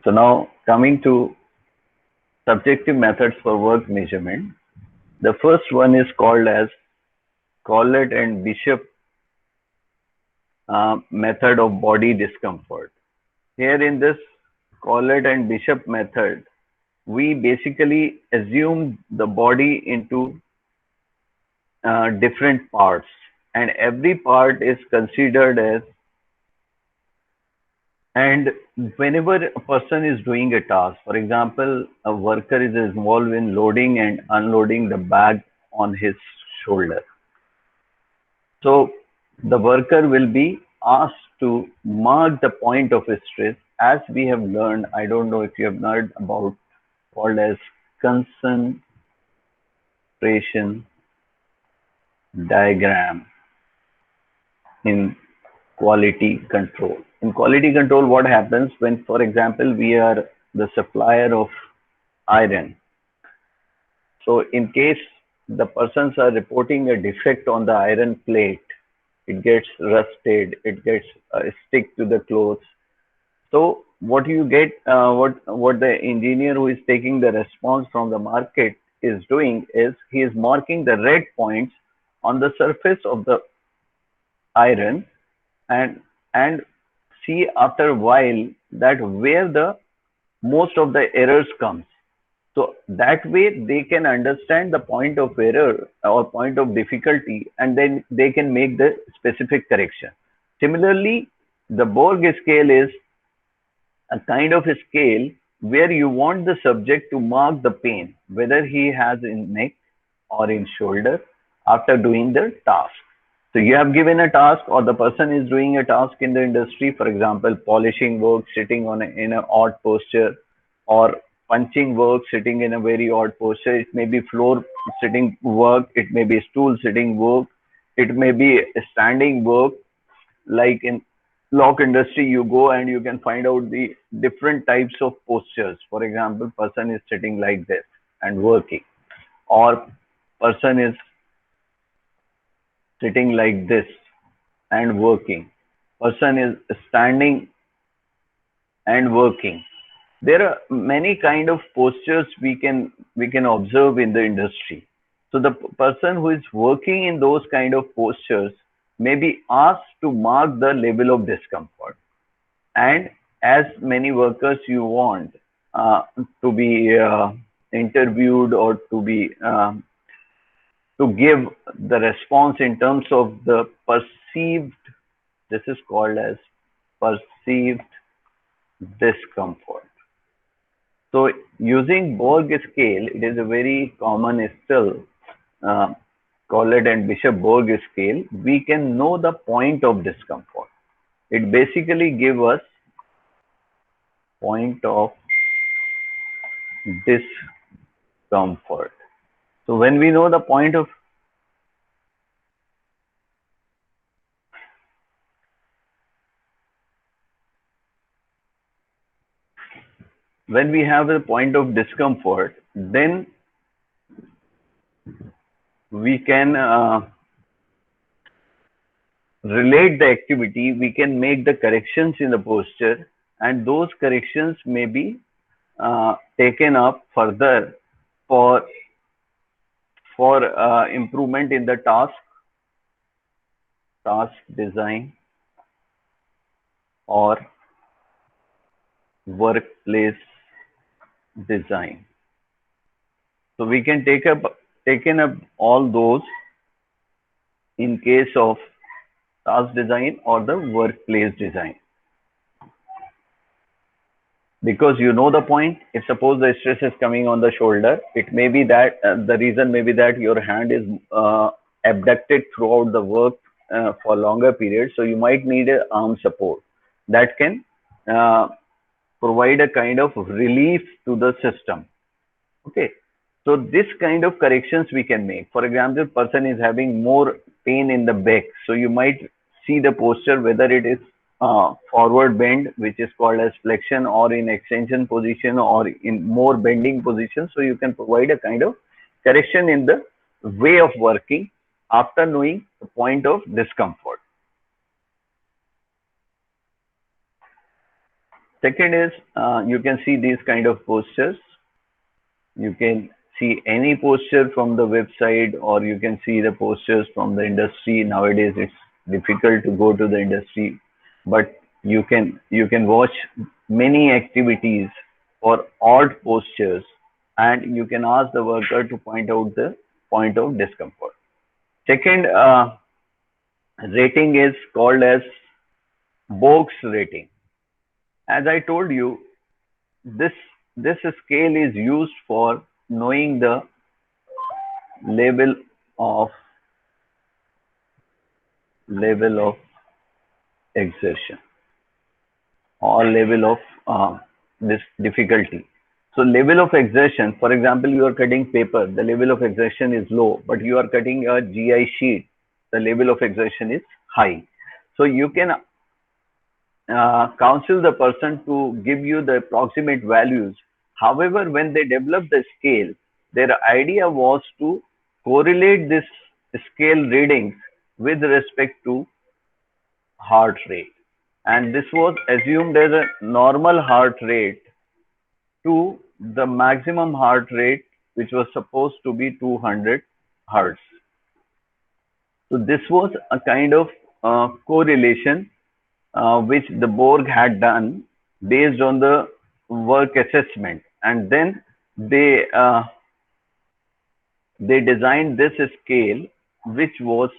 So now coming to subjective methods for work measurement. The first one is called as Collett and Bishop method of body discomfort. Here in this Collett and Bishop method, we basically assume the body into different parts, and every part is considered as, and whenever a person is doing a task, for example, a worker is involved in loading and unloading the bag on his shoulder. So the worker will be asked to mark the point of stress, as we have learned. I don't know if you have heard about called as concentration diagram in quality control. In quality control, what happens when, for example, we are the supplier of iron. So in case the persons are reporting a defect on the iron plate, it gets rusted, it gets stick to the clothes. So what you get, what the engineer who is taking the response from the market is doing is he is marking the red points on the surface of the iron, and see after a while that where the most of the errors comes. So that way they can understand the point of error or point of difficulty, and then they can make the specific correction. Similarly, the Borg scale is a kind of a scale where you want the subject to mark the pain, whether he has in neck or in shoulder after doing the task. So you have given a task, or the person is doing a task in the industry, for example, polishing work, sitting on in an odd posture, or punching work, sitting in a very odd posture. It may be floor sitting work, it may be stool sitting work, it may be standing work. Like in lock industry, you go and you can find out the different types of postures. For example, person is sitting like this and working, or person is sitting like this and working, person is standing and working. There are many kind of postures we can observe in the industry. So the person who is working in those kind of postures may be asked to mark the level of discomfort. And as many workers you want to be interviewed, or to be to give the response in terms of the perceived, this is called as perceived discomfort. So using Borg scale, it is a very common still, Collett and Bishop Borg scale, we can know the point of discomfort. It basically gives us point of discomfort. So when we know the point of when we have a point of discomfort, then we can relate the activity, we can make the corrections in the posture, and those corrections may be taken up further for improvement in the task design or workplace design. So we can taken up all those in case of task design or the workplace design, because you know the point. If suppose the stress is coming on the shoulder, it may be that the reason may be that your hand is abducted throughout the work for longer periods, so you might need an arm support that can provide a kind of relief to the system. Okay, so this kind of corrections we can make. For example, person is having more pain in the back, so you might see the posture, whether it is forward bend, which is called as flexion, or in extension position, or in more bending position. So you can provide a kind of correction in the way of working after knowing the point of discomfort. Second is you can see these kind of postures. You can see any posture from the website, or you can see the postures from the industry. Nowadays it's difficult to go to the industry, but you can watch many activities for odd postures, and you can ask the worker to point out the point of discomfort. Second rating is called as Borg's rating. As I told you, this this scale is used for knowing the level of level of exertion or level of this difficulty. So level of exertion, for example, you are cutting paper, the level of exertion is low, but you are cutting a GI sheet, the level of exertion is high. So you can counsel the person to give you the approximate values. However, when they developed the scale, their idea was to correlate this scale readings with respect to heart rate. And this was assumed as a normal heart rate to the maximum heart rate, which was supposed to be 200 hertz. So this was a kind of correlation which the Borg had done based on the work assessment, and then they designed this scale, which was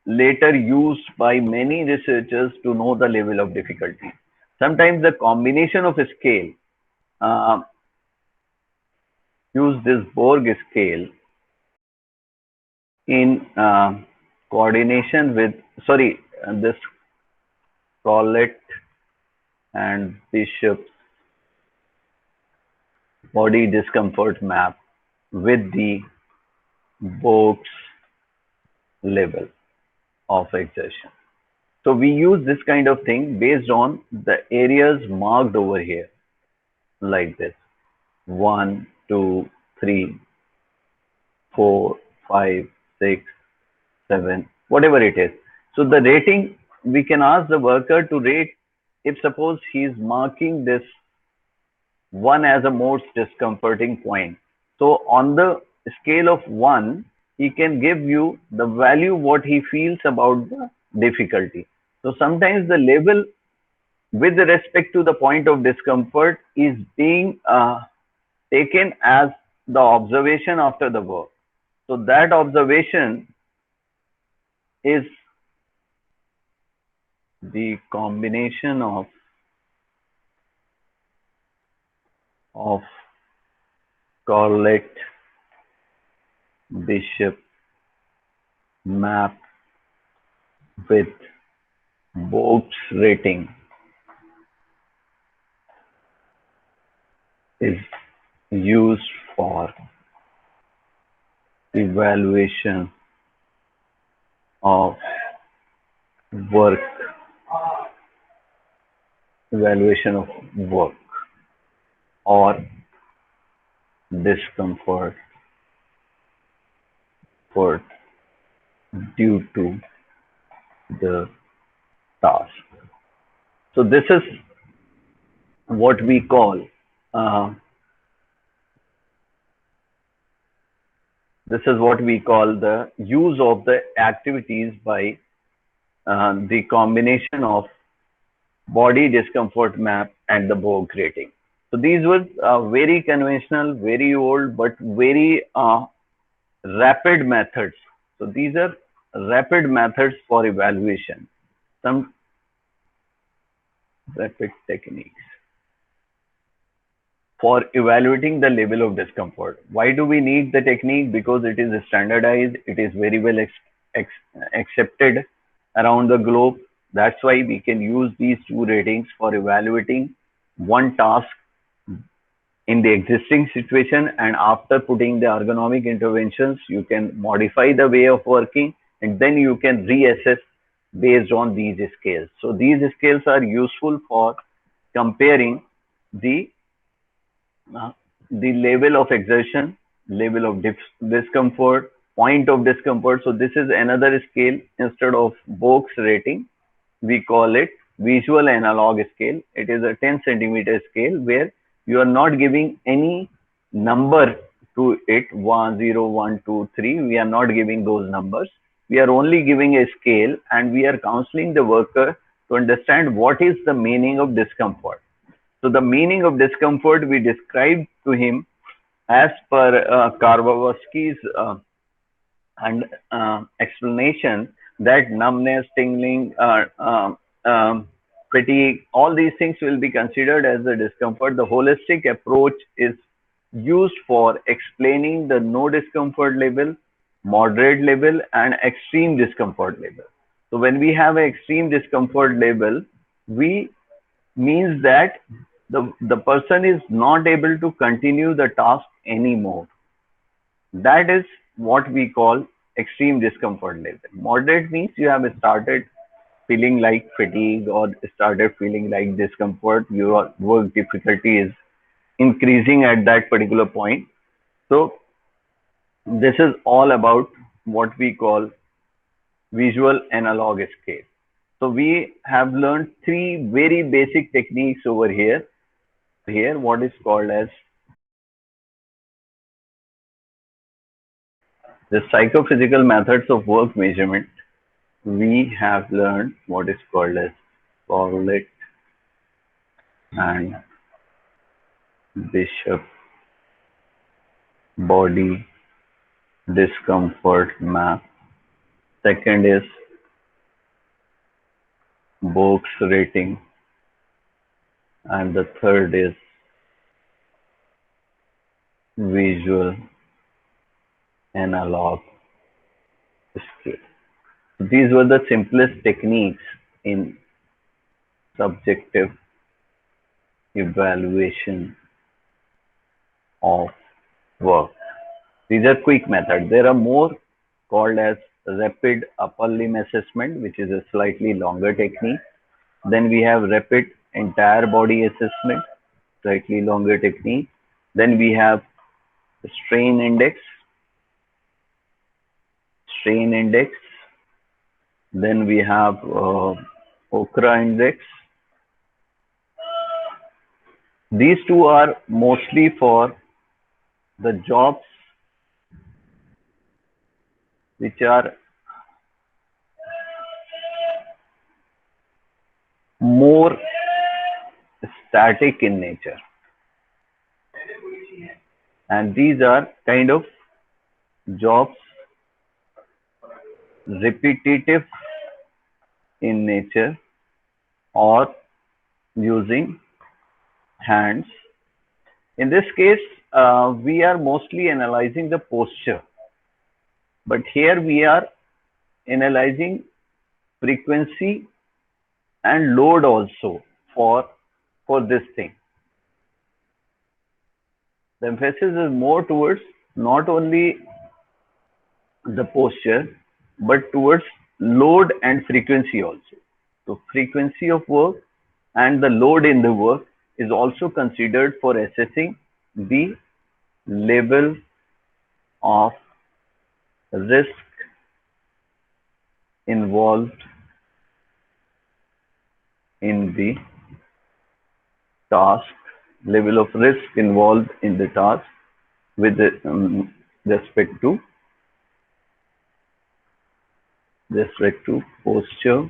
later used by many researchers to know the level of difficulty. Sometimes the combination of a scale, uh, use this Borg scale in coordination with, sorry, this Collett and Bishop's body discomfort map with the Borg's level of exertion. So we use this kind of thing based on the areas marked over here, like this: 1, 2, 3, 4, 5, 6, 7, whatever it is. So the rating, we can ask the worker to rate, if suppose he is marking this 1 as a most discomforting point. So on the scale of 1, he can give you the value what he feels about the difficulty. So sometimes the level with respect to the point of discomfort is being taken as the observation after the work. So that observation is the combination of Corlett Bishop map with Borg's rating is used for evaluation of work, or discomfort due to the task. So this is what we call the use of the activities by the combination of body discomfort map and the Borg rating. So these were very conventional, very old, but very rapid methods. So these are rapid methods for evaluation. Some rapid techniques for evaluating the level of discomfort. Why do we need the technique? Because it is standardized, it is very well accepted around the globe. That's why we can use these two ratings for evaluating one task in the existing situation, and after putting the ergonomic interventions, you can modify the way of working, and then you can reassess based on these scales. So these scales are useful for comparing the level of exertion, level of discomfort, point of discomfort. So this is another scale. Instead of Borg's rating, we call it visual analog scale. It is a 10 centimeter scale where you are not giving any number to it, 1, 0, 1, 2, 3. We are not giving those numbers. We are only giving a scale, and we are counseling the worker to understand what is the meaning of discomfort. So the meaning of discomfort we described to him as per Karvavsky's and explanation, that numbness, tingling, fatigue, all these things will be considered as the discomfort. The holistic approach is used for explaining the no discomfort level, moderate level, and extreme discomfort level. So when we have an extreme discomfort level, we means that the person is not able to continue the task anymore. That is what we call extreme discomfort level. Moderate means you have started feeling like fatigue or started feeling like discomfort. Your work difficulty is increasing at that particular point. So this is all about what we call visual analog scale. So we have learned three very basic techniques over here. Here, what is called as the psychophysical methods of work measurement. We have learned what is called as Corlett and Bishop body discomfort map. Second is Borg's rating, and the third is visual analog scale. These were the simplest techniques in subjective evaluation of work. These are quick methods. There are more called as rapid upper limb assessment, which is a slightly longer technique. Then we have rapid entire body assessment, slightly longer technique. Then we have strain index. Then we have Okra index. These two are mostly for the jobs which are more static in nature, and these are kind of jobs repetitive in nature or using hands. In this case, we are mostly analyzing the posture, but here we are analyzing frequency and load also for this thing. The emphasis is more towards not only the posture, but towards load and frequency also. So frequency of work and the load in the work is also considered for assessing the level of risk involved in the task, level of risk involved in the task with respect to posture,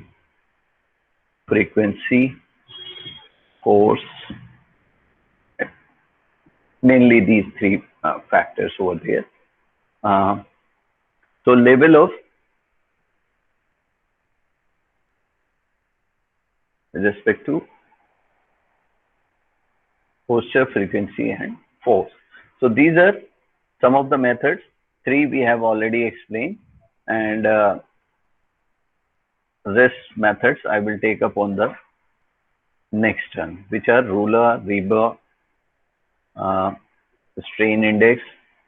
frequency, force, mainly these three factors over there. So level of respect to posture, frequency, and force. So these are some of the methods. Three we have already explained, and rest methods I will take up on the next one, which are ruler, Reba, strain index,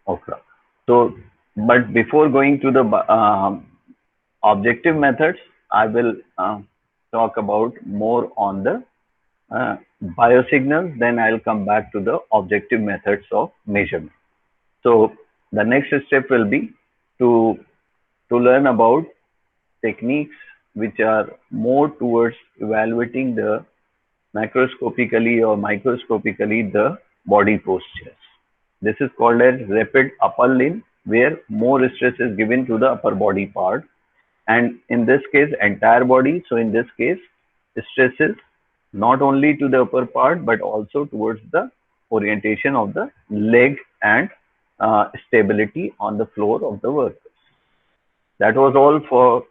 Okra. So, but before going to the objective methods, I will talk about more on the biosignals. Then I'll come back to the objective methods of measurement. So the next step will be to learn about techniques which are more towards evaluating the macroscopically or microscopically the body postures. This is called as rapid upper limb, where more stress is given to the upper body part, and in this case entire body. So in this case, stress is not only to the upper part but also towards the orientation of the leg and stability on the floor of the work. That was all for